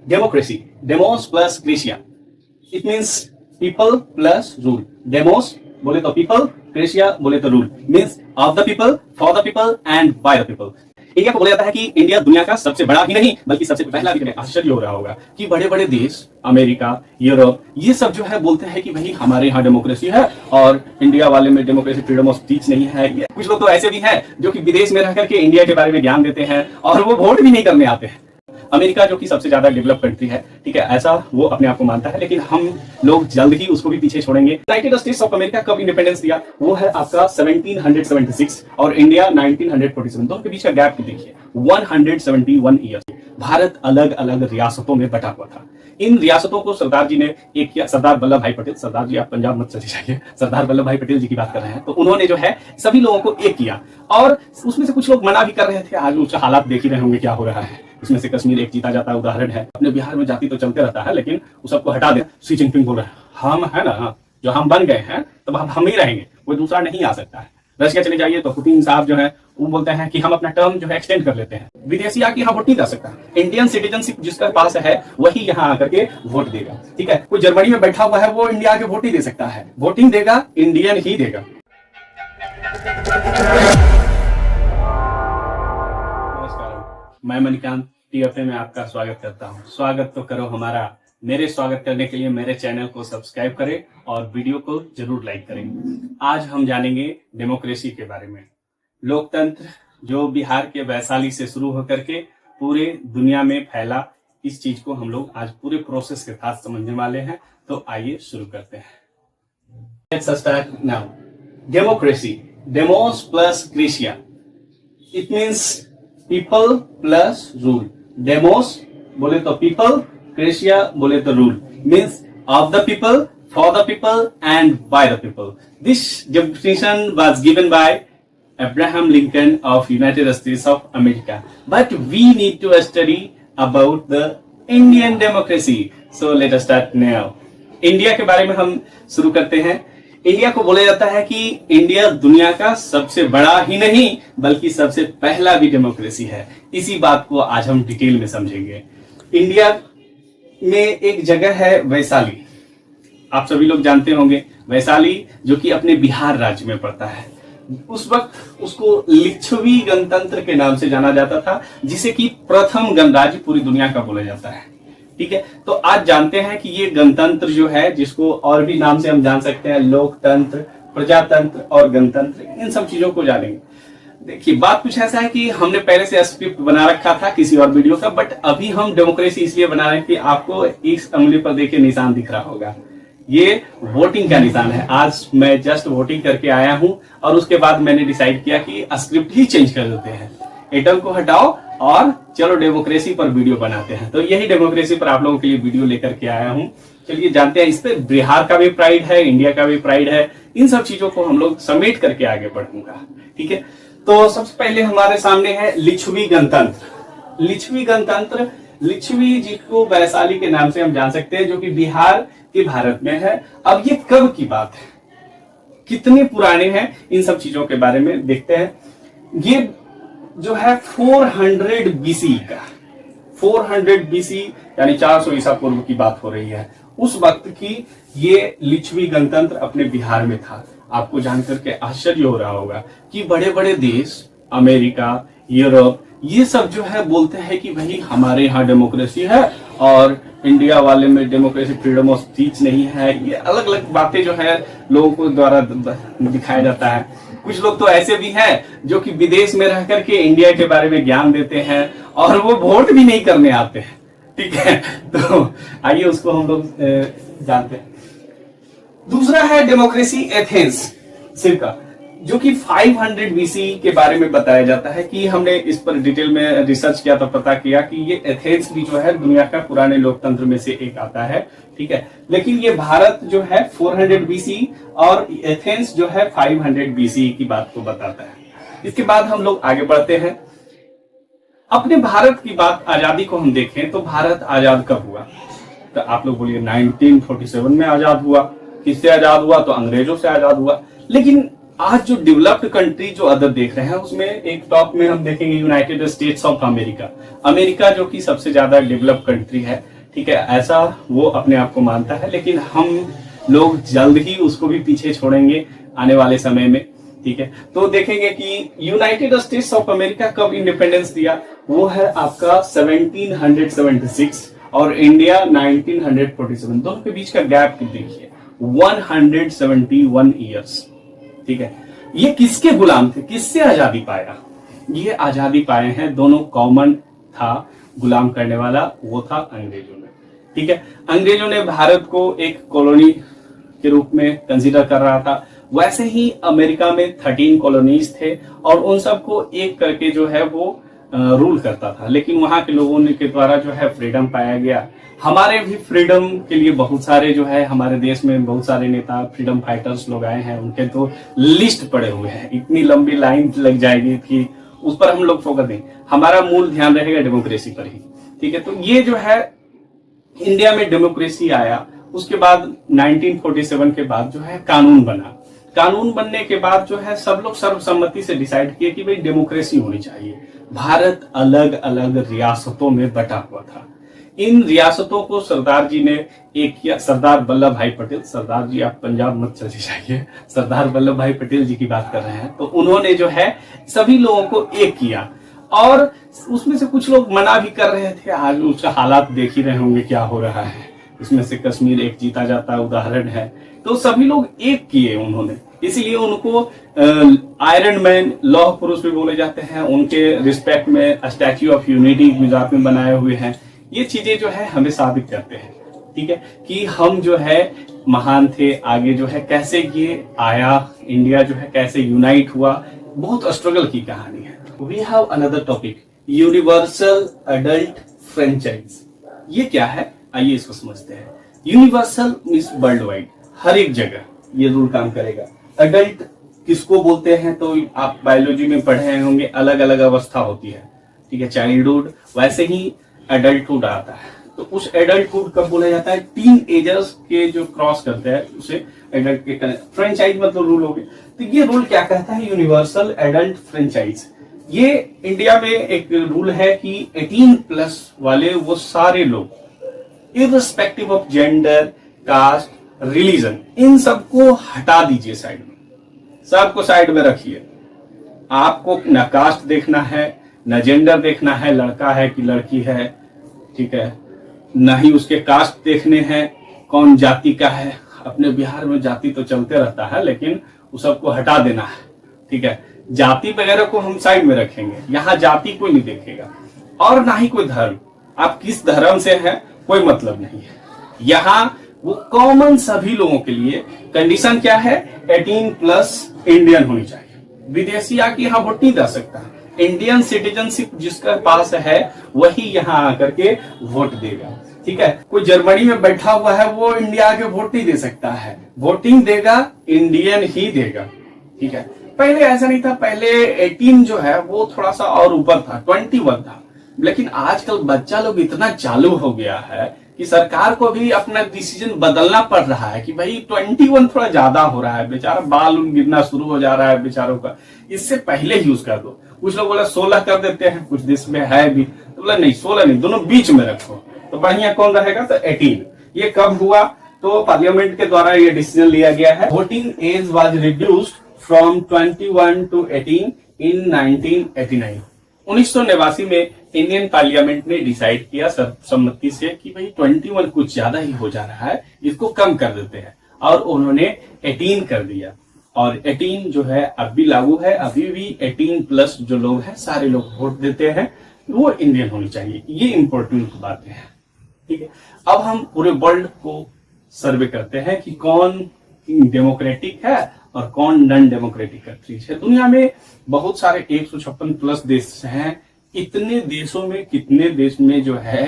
Democracy. Demos plus Gracia. It means people plus rule. Demos बोले तो people, Gracia बोले तो rule. Means of the people, for the people and by the people. India को बोला जाता है कि इंडिया दुनिया का सबसे बड़ा ही नहीं बल्कि सबसे पहला भी। आश्चर्य हो रहा होगा कि बड़े बड़े देश अमेरिका, यूरोप, ये सब जो है बोलते हैं कि भाई हमारे यहाँ डेमोक्रेसी है और इंडिया वाले में डेमोक्रेसी, फ्रीडम ऑफ स्पीच नहीं है। कुछ लोग तो ऐसे भी हैं जो कि विदेश में रह करके इंडिया के बारे में ज्ञान देते हैं और वो वोट भी नहीं करने आते हैं। अमेरिका जो कि सबसे ज्यादा डेवलप कंट्री है, ठीक है, ऐसा वो अपने आप को मानता है, लेकिन हम लोग जल्द ही उसको भी पीछे छोड़ेंगे। यूनाइटेड स्टेट्स ऑफ अमेरिका कब इंडिपेंडेंस दिया? वो है आपका 1776 और इंडिया 1947। दोनों के बीच का गैप देखिए 171 ईयर्स। भारत अलग अलग रियासतों में बटा हुआ था। इन रियासतों को सरदार जी ने एक किया। सरदार वल्लभ भाई पटेल, सरदार जी आप पंजाब मत चले जाइए, सरदार वल्लभ भाई पटेल जी की बात कर रहे हैं। तो उन्होंने जो है सभी लोगों को एक किया और उसमें से कुछ लोग मना भी कर रहे थे। आज उसका हालात देख ही रहे होंगे क्या हो रहा है। इसमें से कश्मीर एक जीता जाता है उदाहरण है। अपने बिहार में जाति तो चलते रहता है, लेकिन उस सबको हटा दे। शी जिनपिंग बोल रहे हैं हम है ना, जो हम बन गए हैं तो हम ही रहेंगे, कोई दूसरा नहीं आ सकता है। रशिया चले जाइए तो पुतिन साहब जो है वो बोलते हैं कि हम अपना टर्म जो है एक्सटेंड कर लेते हैं। विदेशी आके यहाँ वोट नहीं कर सकता। इंडियन सिटीजनशिप जिसका पास है वही यहाँ आकर के वोट देगा, ठीक है। कोई जर्मनी में बैठा हुआ है वो इंडिया आके वोट ही दे सकता है। वोटिंग देगा इंडियन ही देगा। मैं मणिकांत टीएफए में आपका स्वागत करता हूं। स्वागत तो करो हमारा। मेरे स्वागत करने के लिए मेरे चैनल को सब्सक्राइब करें और वीडियो को जरूर लाइक करें। आज हम जानेंगे डेमोक्रेसी के बारे में। लोकतंत्र जो बिहार के वैशाली से शुरू होकर के पूरे दुनिया में फैला, इस चीज को हम लोग आज पूरे प्रोसेस के साथ समझने वाले हैं। तो आइए शुरू करते हैं। Let's start now. Democracy. Demos plus Gracia. It means people plus rule. Demos बोले तो people, Gracia बोले तो rule. Means of the people, for the people and by the people. This definition was given by Abraham Lincoln of United States of America. But we need to study about the Indian democracy. So let us start now. India के बारे में हम शुरू करते हैं। India को बोला जाता है कि इंडिया दुनिया का सबसे बड़ा ही नहीं बल्कि सबसे पहला भी डेमोक्रेसी है। इसी बात को आज हम डिटेल में समझेंगे। इंडिया में एक जगह है वैशाली, आप सभी लोग जानते होंगे। वैशाली जो कि अपने बिहार राज्य में पड़ता है। उस वक्त उसको लिच्छवी गणतंत्र के नाम से जाना जाता था, जिसे कि प्रथम गणराज्य पूरी दुनिया का बोला जाता है, ठीक है। तो आज जानते हैं कि ये गणतंत्र जो है, जिसको और भी नाम से हम जान सकते हैं, लोकतंत्र, प्रजातंत्र और गणतंत्र, इन सब चीजों को जानेंगे। देखिए बात कुछ ऐसा है कि हमने पहले से स्क्रिप्ट बना रखा था किसी और वीडियो का, बट अभी हम डेमोक्रेसी इसलिए बना रहे हैं कि आपको इस उंगली पर देखिए निशान दिख रहा होगा, ये वोटिंग का निशान है। आज मैं जस्ट वोटिंग करके आया हूं और उसके बाद मैंने डिसाइड किया कि स्क्रिप्ट ही चेंज कर देते हैं, एटम को हटाओ और चलो डेमोक्रेसी पर वीडियो बनाते हैं। तो यही डेमोक्रेसी पर आप लोगों के लिए वीडियो लेकर के आया हूं। चलिए जानते हैं। इस पे बिहार का भी प्राइड है, इंडिया का भी प्राइड है। इन सब चीजों को हम लोग समेट करके आगे बढ़ूंगा, ठीक है। तो सबसे पहले हमारे सामने है लिच्छवी गणतंत्र। लिच्छवी गणतंत्र, लिच्छवी जिसको वैशाली के नाम से हम जान सकते हैं, जो कि बिहार के भारत में है। अब ये कब की बात है, कितने पुराने हैं, इन सब चीजों के बारे में देखते हैं। ये जो है 400 बीसी का, 400 बीसी यानी 400 ईसा पूर्व की बात हो रही है। उस वक्त की ये लिच्छवी गणतंत्र अपने बिहार में था। आपको जानकर के आश्चर्य हो रहा होगा कि बड़े बड़े देश अमेरिका, यूरोप, ये सब जो है बोलते हैं कि भाई हमारे यहाँ डेमोक्रेसी है और इंडिया वाले में डेमोक्रेसी, फ्रीडम ऑफ स्पीच नहीं है। ये अलग अलग बातें जो है लोगों को द्वारा दिखाया जाता है। कुछ लोग तो ऐसे भी हैं जो कि विदेश में रह करके इंडिया के बारे में ज्ञान देते हैं और वो वोट भी नहीं करने आते हैं, ठीक है। तो आइए उसको हम लोग जानते हैं। दूसरा है डेमोक्रेसी एथेंस सिरका, जो कि 500 बीसी के बारे में बताया जाता है। कि हमने इस पर डिटेल में रिसर्च किया तो पता किया कि ये एथेंस भी जो है दुनिया का पुराने लोकतंत्र में से एक आता है, ठीक है। लेकिन ये भारत जो है 400 बीसी और एथेंस जो है 500 बीसी की बात को बताता है। इसके बाद हम लोग आगे बढ़ते हैं। अपने भारत की बात, आजादी को हम देखें तो भारत आजाद कब हुआ? तो आप लोग बोलिए 1947 में आजाद हुआ। किससे आजाद हुआ? तो अंग्रेजों से आजाद हुआ। लेकिन आज जो डेवलप्ड कंट्री जो अदर देख रहे हैं उसमें एक टॉप में हम देखेंगे United states of America. America जो कि सबसे ज्यादा डेवलप कंट्री है, ठीक है, ऐसा वो अपने आप को मानता है, लेकिन हम लोग जल्द ही उसको भी पीछे छोड़ेंगे आने वाले समय में। ठीक है, तो देखेंगे कि यूनाइटेड स्टेट्स ऑफ अमेरिका कब इंडिपेंडेंस दिया, वो है आपका 1776 और इंडिया 1947। दोनों के बीच का गैप देखिए 171 ईयर्स। ठीक है, ये किसके गुलाम थे, किससे आजादी पाया? ये आजादी पाए हैं, दोनों कॉमन था गुलाम करने वाला, वो था अंग्रेजों ने। ठीक है, अंग्रेजों ने भारत को एक कॉलोनी के रूप में कंसीडर कर रहा था। वैसे ही अमेरिका में 13 कॉलोनीज थे और उन सबको एक करके जो है वो रूल करता था, लेकिन वहां के लोगों ने के द्वारा जो है फ्रीडम पाया गया। हमारे भी फ्रीडम के लिए बहुत सारे जो है हमारे देश में बहुत सारे नेता फ्रीडम फाइटर्स लोग आए हैं, उनके तो लिस्ट पड़े हुए हैं, इतनी लंबी लाइन लग जाएगी कि उस पर हम लोग फोकस दें। हमारा मूल ध्यान रहेगा डेमोक्रेसी पर ही। ठीक है, तो ये जो है इंडिया में डेमोक्रेसी आया, उसके बाद 1947 के बाद जो है कानून बना। कानून बनने के बाद जो है सब लोग सर्वसम्मति से डिसाइड किए कि भाई डेमोक्रेसी होनी चाहिए। भारत अलग अलग रियासतों में बटा हुआ था। इन रियासतों को सरदार जी ने एक किया, सरदार वल्लभ भाई पटेल। सरदार जी आप पंजाब मत चले जाइए, सरदार वल्लभ भाई पटेल जी की बात कर रहे हैं। तो उन्होंने जो है सभी लोगों को एक किया और उसमें से कुछ लोग मना भी कर रहे थे। आज उसका हालात देख ही रहे होंगे क्या हो रहा है, इसमें से कश्मीर एक जीता जाता उदाहरण है। तो सभी लोग एक किए उन्होंने, इसीलिए उनको आयरन मैन, लौह पुरुष भी बोले जाते हैं। उनके रिस्पेक्ट में स्टैच्यू ऑफ यूनिटी गुजरात में बनाए हुए हैं। ये चीजें जो है हमें साबित करते हैं, ठीक है, कि हम जो है महान थे। आगे जो है कैसे ये आया, इंडिया जो है कैसे यूनाइट हुआ, बहुत स्ट्रगल की कहानी है। We have another topic, universal adult franchise. ये क्या है, आइए इसको समझते हैं। यूनिवर्सल मीन्स वर्ल्ड वाइड, हर एक जगह ये रूल काम करेगा। एडल्ट किसको बोलते हैं, तो आप बायोलॉजी में पढ़े होंगे, अलग अलग अवस्था होती है। ठीक है, चाइल्डहुड, वैसे ही एडल्टहुड आता है। तो उस एडल्टहुड कब बोला जाता है, टीन एजर्स के जो क्रॉस करते हैं उसे एडल्ट के फ्रेंचाइज मतलब रूल हो गए। तो ये रूल क्या कहता है, यूनिवर्सल एडल्ट फ्रेंचाइज। ये इंडिया में एक रूल है कि 18+ वाले वो सारे लोग irrespective of gender, caste, religion, इन सबको हटा दीजिए साइड में, सबको साइड में रखिए। आपको न कास्ट देखना है, न जेंडर देखना है, लड़का है कि लड़की है, ठीक है, न ही उसके कास्ट देखने हैं, कौन जाति का है। अपने बिहार में जाति तो चलते रहता है, लेकिन उस सबको हटा देना है। ठीक है, जाति वगैरह को हम साइड में रखेंगे, यहाँ जाति कोई नहीं देखेगा, और ना ही कोई धर्म। आप किस धर्म से हैं कोई मतलब नहीं है। यहाँ वो कॉमन सभी लोगों के लिए कंडीशन क्या है, 18+ इंडियन होनी चाहिए। विदेशी आके यहाँ वोट नहीं दे सकता। इंडियन सिटीजनशिप जिसका पास है वही यहाँ आकर के वोट देगा। ठीक है, कोई जर्मनी में बैठा हुआ है वो इंडिया आके वोट नहीं दे सकता है, वोटिंग देगा इंडियन ही देगा। ठीक है, पहले ऐसा नहीं था, पहले 18 जो है वो थोड़ा सा और ऊपर था, 21 था। लेकिन आजकल बच्चा लोग इतना चालू हो गया है कि सरकार को भी अपना डिसीजन बदलना पड़ रहा है कि भाई 21 थोड़ा ज्यादा हो रहा है, बेचारा बाल गिरना शुरू हो जा रहा है बेचारों का, इससे पहले यूज कर दो। कुछ लोग बोला 16 कर देते हैं, कुछ देश में है भी, तो बोला नहीं 16 नहीं, दोनों बीच में रखो तो बढ़िया कौन रहेगा, तो 18। ये कब हुआ, तो पार्लियामेंट के द्वारा ये डिसीजन लिया गया है। Voting age was reduced from 21 to 18 in 1989। 1989 में इंडियन पार्लियामेंट ने डिसाइड किया सर्वसम्मति से कि भाई 21 कुछ ज्यादा ही हो जा रहा है, इसको कम कर देते हैं, और उन्होंने 18 कर दिया। और 18 जो है अब भी लागू है, अभी भी 18+ जो लोग हैं सारे लोग वोट देते हैं, वो इंडियन होनी चाहिए। ये इंपॉर्टेंट बातें हैं। ठीक है, अब हम पूरे वर्ल्ड को सर्वे करते हैं कि कौन डेमोक्रेटिक है और कौन नॉन डेमोक्रेटिक कंट्रीज है। दुनिया में बहुत सारे 156+ देश हैं। इतने देशों में कितने देश में जो है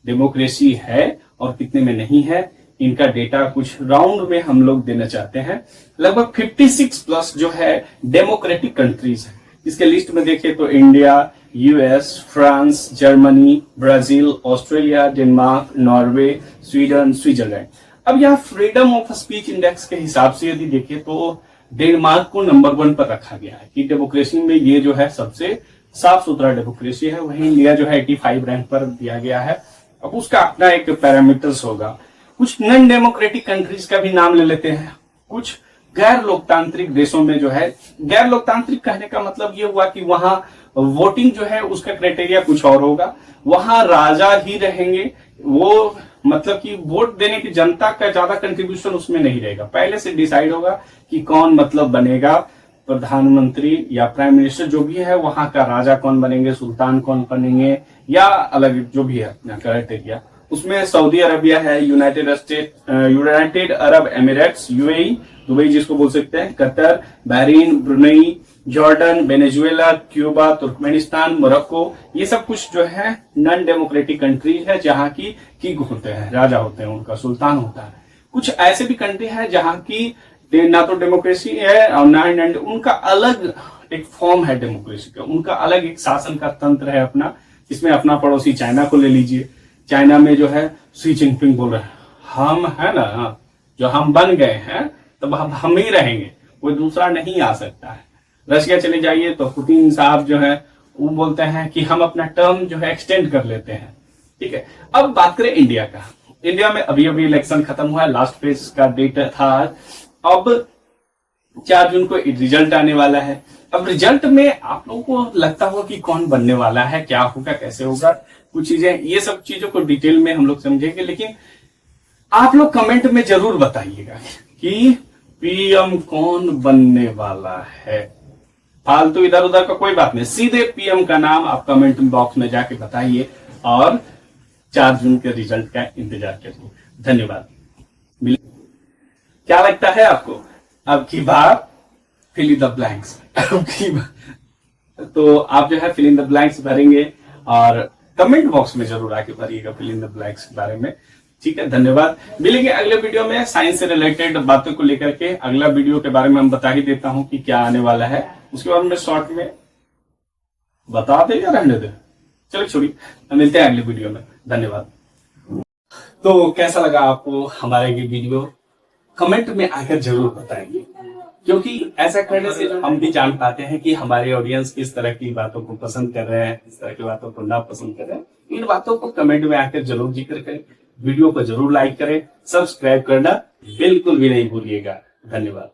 डेमोक्रेसी है और कितने में नहीं है, इनका डेटा कुछ राउंड में हम लोग देना चाहते हैं। लगभग 56+ जो है डेमोक्रेटिक कंट्रीज है। इसके लिस्ट में देखिए तो India, US, France, Germany, Brazil, Australia, Denmark, Norway, Sweden, Switzerland. अब यहाँ फ्रीडम ऑफ स्पीच इंडेक्स के हिसाब से यदि देखिए तो डेनमार्क को नंबर 1 पर रखा गया है कि डेमोक्रेसी में ये जो है सबसे साफ सुथरा डेमोक्रेसी है। वहीं इंडिया जो है 85 रैंक पर दिया गया है। अब उसका अपना एक पैरामीटर्स होगा। कुछ नॉन डेमोक्रेटिक कंट्रीज का भी नाम ले लेते हैं। कुछ गैर लोकतांत्रिक देशों में जो है, गैर लोकतांत्रिक कहने का मतलब ये हुआ कि वहां वोटिंग जो है उसका क्राइटेरिया कुछ और होगा, वहां राजा ही रहेंगे, वो मतलब कि वोट देने की जनता का ज्यादा कंट्रीब्यूशन उसमें नहीं रहेगा, पहले से डिसाइड होगा कि कौन मतलब बनेगा प्रधानमंत्री या प्राइम मिनिस्टर जो भी है, वहां का राजा कौन बनेंगे, सुल्तान कौन बनेंगे, या अलग जो भी है क्राइटेरिया। उसमें सऊदी अरबिया है, United Arab Emirates UAE, Dubai जिसको बोल सकते हैं, Qatar, Bahrain, Brunei, Jordan, Venezuela, Cuba, Turkmenistan, Morocco, ये सब कुछ जो है नॉन डेमोक्रेटिक कंट्रीज है जहां की किंग होते हैं, राजा होते हैं, उनका सुल्तान होता है। कुछ ऐसे भी कंट्री है जहां की ना तो डेमोक्रेसी है और ना उनका अलग एक फॉर्म है डेमोक्रेसी का, उनका अलग एक शासन का तंत्र है अपना। इसमें अपना पड़ोसी चाइना को ले लीजिए, चाइना में जो है शी जिनपिंग बोल रहे हैं हम है ना, जो हम बन गए हैं तब हम ही रहेंगे, कोई दूसरा नहीं आ सकता है। रशिया चले जाइए तो पुतिन साहब जो है वो बोलते हैं कि हम अपना टर्म जो है एक्सटेंड कर लेते हैं। ठीक है, अब बात करें इंडिया का। इंडिया में अभी अभी इलेक्शन खत्म हुआ है, लास्ट फेज का डेट था, अब 4 जून को रिजल्ट आने वाला है। अब रिजल्ट में आप लोगों को लगता होगा कि कौन बनने वाला है, क्या होगा, कैसे होगा, कुछ चीजें, ये सब चीजों को डिटेल में हम लोग समझेंगे, लेकिन आप लोग कमेंट में जरूर बताइएगा कि पीएम कौन बनने वाला है। फालतू इधर उधर का कोई बात नहीं, सीधे पीएम का नाम आप कमेंट बॉक्स में जाके बताइए और 4 जून के रिजल्ट का इंतजार करिए। धन्यवाद। क्या लगता है आपको? अब की बार फिल इन द ब्लैंक्स, अब की बार तो आप जो है फिल इन द ब्लैंक्स भरेंगे और कमेंट बॉक्स में जरूर आके भरिएगा फिल इन द ब्लैंक्स के बारे में। ठीक है, धन्यवाद। मिलेंगे अगले वीडियो में साइंस से रिलेटेड बातों को लेकर के। अगला वीडियो के बारे में हम बता ही देता हूं कि क्या आने वाला है, उसके बारे में शॉर्ट में बता दे या रहने दे, चलो छोड़िए, मिलते हैं अगले वीडियो में। धन्यवाद। तो कैसा लगा आपको हमारा ये वीडियो? कमेंट में आकर जरूर बताएंगे, क्योंकि ऐसा करने से हम भी जान पाते हैं कि हमारे ऑडियंस किस तरह की बातों को पसंद कर रहे हैं, किस तरह की बातों को ना पसंद कर रहे हैं। इन बातों को कमेंट में आकर जरूर जिक्र करें, वीडियो को जरूर लाइक करें, सब्सक्राइब करना बिल्कुल भी नहीं भूलिएगा। धन्यवाद।